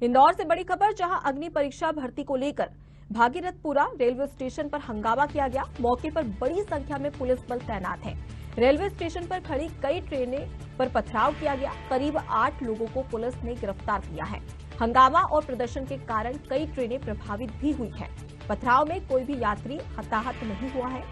इंदौर से बड़ी खबर, जहां अग्नि परीक्षा भर्ती को लेकर भागीरथपुरा रेलवे स्टेशन पर हंगामा किया गया। मौके पर बड़ी संख्या में पुलिस बल तैनात है। रेलवे स्टेशन पर खड़ी कई ट्रेनें पर पथराव किया गया। करीब 8 लोगों को पुलिस ने गिरफ्तार किया है। हंगामा और प्रदर्शन के कारण कई ट्रेनें प्रभावित भी हुई हैं। पथराव में कोई भी यात्री हताहत नहीं हुआ है।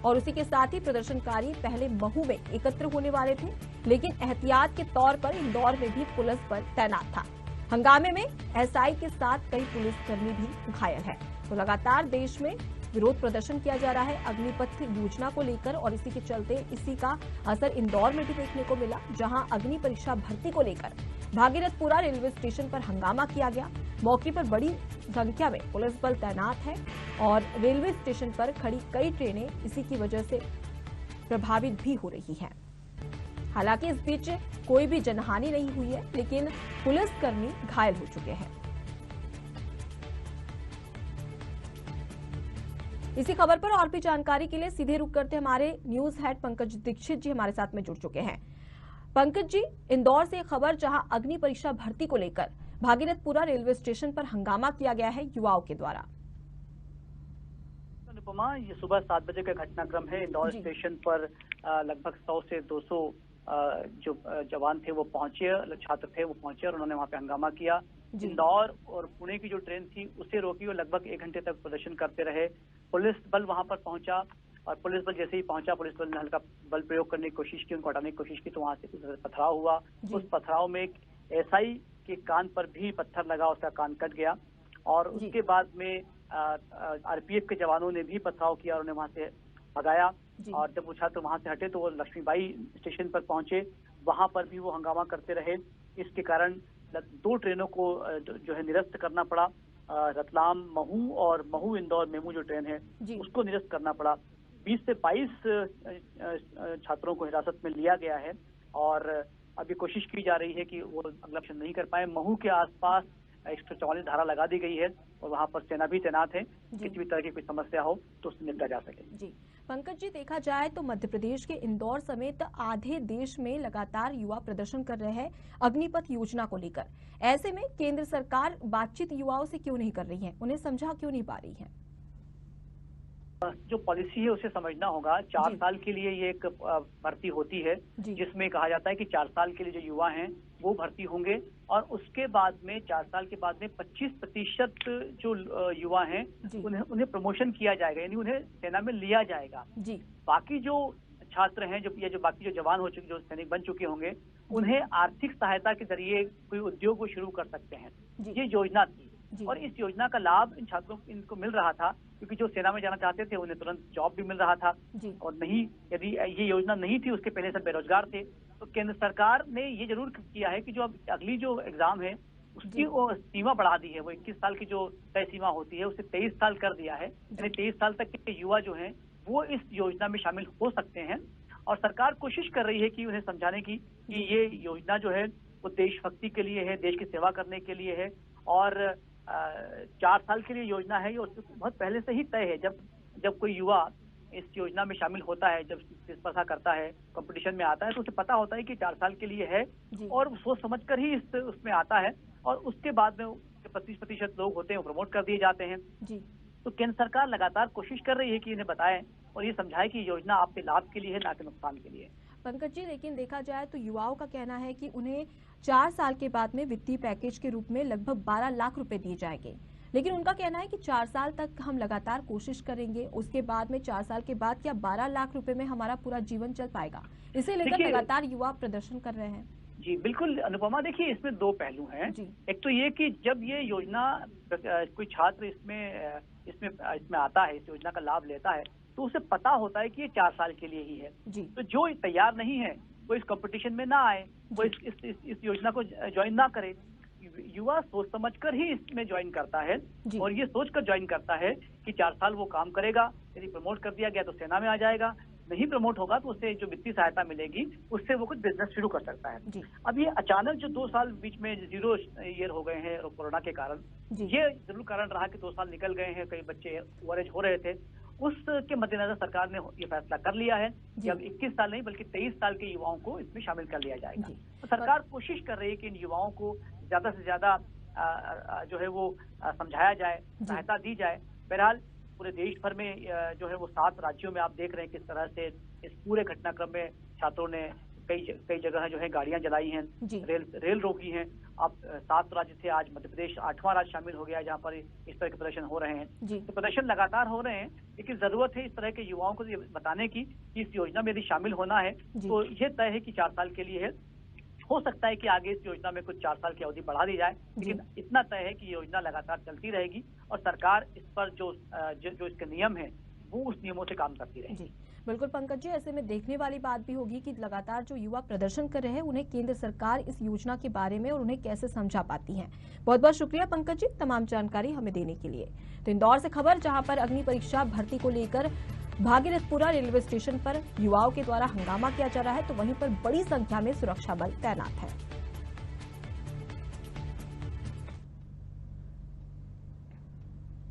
और उसी के साथ ही प्रदर्शनकारी पहले महू में एकत्र होने वाले थे, लेकिन एहतियात के तौर पर इंदौर में भी पुलिस बल तैनात था। हंगामे में एसआई के साथ कई पुलिसकर्मी भी घायल हैं। तो लगातार देश में विरोध प्रदर्शन किया जा रहा है अग्निपथ योजना को लेकर, और इसी के चलते इसी का असर इंदौर में भी देखने को मिला, जहां अग्नि परीक्षा भर्ती को लेकर भागीरथपुरा रेलवे स्टेशन पर हंगामा किया गया। मौके पर बड़ी संख्या में पुलिस बल तैनात है और रेलवे स्टेशन पर खड़ी कई ट्रेनें इसी की वजह से प्रभावित भी हो रही हैं। हालांकि इस बीच कोई भी जनहानि नहीं हुई है, लेकिन पुलिसकर्मी घायल हो चुके हैं। इसी खबर पर और भी जानकारी के लिए सीधे रुक करते हमारे न्यूज हेड पंकज दीक्षित जी हमारे साथ में जुड़ चुके हैं। पंकज जी, इंदौर से खबर, जहां अग्नि परीक्षा भर्ती को लेकर भागीरथपुरा रेलवे स्टेशन पर हंगामा किया गया है युवाओं के द्वारा। अनुपमा, ये सुबह 7 बजे का घटनाक्रम है। इंदौर स्टेशन पर लगभग 100 से 200 जो जवान थे वो पहुंचे, छात्र थे वो पहुंचे और उन्होंने वहां पे हंगामा किया। इंदौर और पुणे की जो ट्रेन थी उसे रोकी और लगभग 1 घंटे तक प्रदर्शन करते रहे। पुलिस बल वहां पर पहुंचा और पुलिस बल जैसे ही पहुंचा, पुलिस बल ने हल्का बल प्रयोग करने की कोशिश की, उनको हटाने की कोशिश की, तो वहां से पथराव हुआ। उस पथराव में एक एसआई के कान पर भी पत्थर लगा, उसका कान कट गया। और उसके बाद में आरपीएफ के जवानों ने भी पथराव किया और उन्हें वहां से भगाया। और जब वो छात्र वहां से हटे तो वो लक्ष्मीबाई स्टेशन पर पहुंचे, वहां पर भी वो हंगामा करते रहे। इसके कारण 2 ट्रेनों को जो है निरस्त करना पड़ा। रतलाम महू और महू इंदौर मेमू जो ट्रेन है उसको निरस्त करना पड़ा। 20 से 22 छात्रों को हिरासत में लिया गया है और अभी कोशिश की जा रही है कि वो अगला ऑप्शन नहीं कर पाए। महू के आसपास 144 धारा लगा दी गई है और वहां पर सेना भी तैनात है। किसी भी तरह की कोई समस्या हो तो उससे निपटा जा सके। जी पंकज जी, देखा जाए तो मध्य प्रदेश के इंदौर समेत आधे देश में लगातार युवा प्रदर्शन कर रहे हैं अग्निपथ योजना को लेकर। ऐसे में केंद्र सरकार बातचीत युवाओं से क्यों नहीं कर रही है, उन्हें समझा क्यों नहीं पा रही है? जो पॉलिसी है उसे समझना होगा। 4 साल के लिए ये एक भर्ती होती है जिसमें कहा जाता है कि 4 साल के लिए जो युवा हैं वो भर्ती होंगे और उसके बाद में 4 साल के बाद में 25% जो युवा हैं उन्हें प्रमोशन किया जाएगा, यानी उन्हें सेना में लिया जाएगा। बाकी जो छात्र हैं जो बाकी जो जवान हो चुके, जो सैनिक बन चुके होंगे, उन्हें आर्थिक सहायता के जरिए कोई उद्योग को शुरू कर सकते हैं। ये योजना थी और इस योजना का लाभ इन छात्रों को इनको मिल रहा था, क्योंकि जो सेना में जाना चाहते थे उन्हें तुरंत जॉब भी मिल रहा था। और नहीं, यदि ये योजना नहीं थी, उसके पहले सब बेरोजगार थे। तो केंद्र सरकार ने ये जरूर किया है कि जो अब अगली जो एग्जाम है उसकी वो सीमा बढ़ा दी है। वो 21 साल की जो तय सीमा होती है उसे 23 साल कर दिया है। यानी 23 साल तक के युवा जो हैं वो इस योजना में शामिल हो सकते हैं और सरकार कोशिश कर रही है कि उन्हें समझाने की कि ये योजना जो है वो देशभक्ति के लिए है, देश की सेवा करने के लिए है। और 4 साल के लिए योजना है, ये बहुत पहले से ही तय है। जब कोई युवा इस योजना में शामिल होता है, जब प्रतिस्पर्धा करता है, कंपटीशन में आता है, तो उसे पता होता है कि 4 साल के लिए है और सोच समझकर ही उसमें आता है। और उसके बाद में 25% लोग होते हैं वो प्रमोट कर दिए जाते हैं। तो केंद्र सरकार लगातार कोशिश कर रही है कि इन्हें बताएं और ये समझाए कि योजना आपके लाभ के लिए है, ना कि नुकसान के लिए। पंकज जी, लेकिन देखा जाए तो युवाओं का कहना है कि उन्हें 4 साल के बाद में वित्तीय पैकेज के रूप में लगभग 12 लाख रुपए दिए जाएंगे, लेकिन उनका कहना है कि 4 साल तक हम लगातार कोशिश करेंगे, उसके बाद में 4 साल के बाद क्या 12 लाख रुपए में हमारा पूरा जीवन चल पाएगा? इसे लेकर लगातार युवा प्रदर्शन कर रहे हैं। जी बिल्कुल अनुपमा, देखिए इसमें 2 पहलू हैं। एक तो ये कि जब ये योजना कोई छात्र इसमें आता है, इस योजना का लाभ लेता है, तो उसे पता होता है कि ये 4 साल के लिए ही है। तो जो तैयार नहीं है वो इस कंपटीशन में ना आए, वो इस योजना को ज्वाइन ना करे। युवा सोच समझकर ही इसमें ज्वाइन करता है और ये सोचकर ज्वाइन करता है कि 4 साल वो काम करेगा, यदि प्रमोट कर दिया गया तो सेना में आ जाएगा, नहीं प्रमोट होगा तो उसे जो वित्तीय सहायता मिलेगी उससे वो कुछ बिजनेस शुरू कर सकता है। अब ये अचानक जो 2 साल बीच में 0 ईयर हो गए हैं कोरोना के कारण, ये जरूर कारण रहा कि 2 साल निकल गए हैं, कई बच्चे ओवरेज हो रहे थे। उसके मद्देनजर सरकार ने ये फैसला कर लिया है कि अब 21 साल नहीं बल्कि 23 साल के युवाओं को इसमें शामिल कर लिया जाएगा। तो सरकार कोशिश कर रही है कि इन युवाओं को ज्यादा से ज्यादा जो है वो समझाया जाए, सहायता दी जाए। बहरहाल पूरे देश भर में जो है वो 7 राज्यों में आप देख रहे हैं किस तरह से इस पूरे घटनाक्रम में छात्रों ने कई जगह जो है गाड़ियां जलाई हैं, रेल रोकी हैं। अब 7 राज्य थे, आज मध्य प्रदेश 8वां राज्य शामिल हो गया है जहां पर इस तरह के प्रदर्शन हो रहे हैं। तो प्रदर्शन लगातार हो रहे हैं, लेकिन जरूरत है इस तरह के युवाओं को ये बताने की कि इस योजना में यदि शामिल होना है तो ये तय है कि 4 साल के लिए है। हो सकता है कि आगे इस योजना में कुछ 4 साल की अवधि बढ़ा दी जाए, लेकिन इतना तय है कि योजना लगातार चलती रहेगी और सरकार इस पर जो इसके नियम है वो उस नियमों से काम करती रहेगी। बिल्कुल पंकज जी, ऐसे में देखने वाली बात भी होगी कि लगातार जो युवा प्रदर्शन कर रहे हैं उन्हें केंद्र सरकार इस योजना के बारे में और उन्हें कैसे समझा पाती है। बहुत बहुत शुक्रिया पंकज जी तमाम जानकारी हमें देने के लिए। तो इंदौर से खबर, जहां पर अग्नि परीक्षा भर्ती को लेकर भागीरथपुरा रेलवे स्टेशन पर युवाओं के द्वारा हंगामा किया जा रहा है, तो वहीं पर बड़ी संख्या में सुरक्षा बल तैनात है।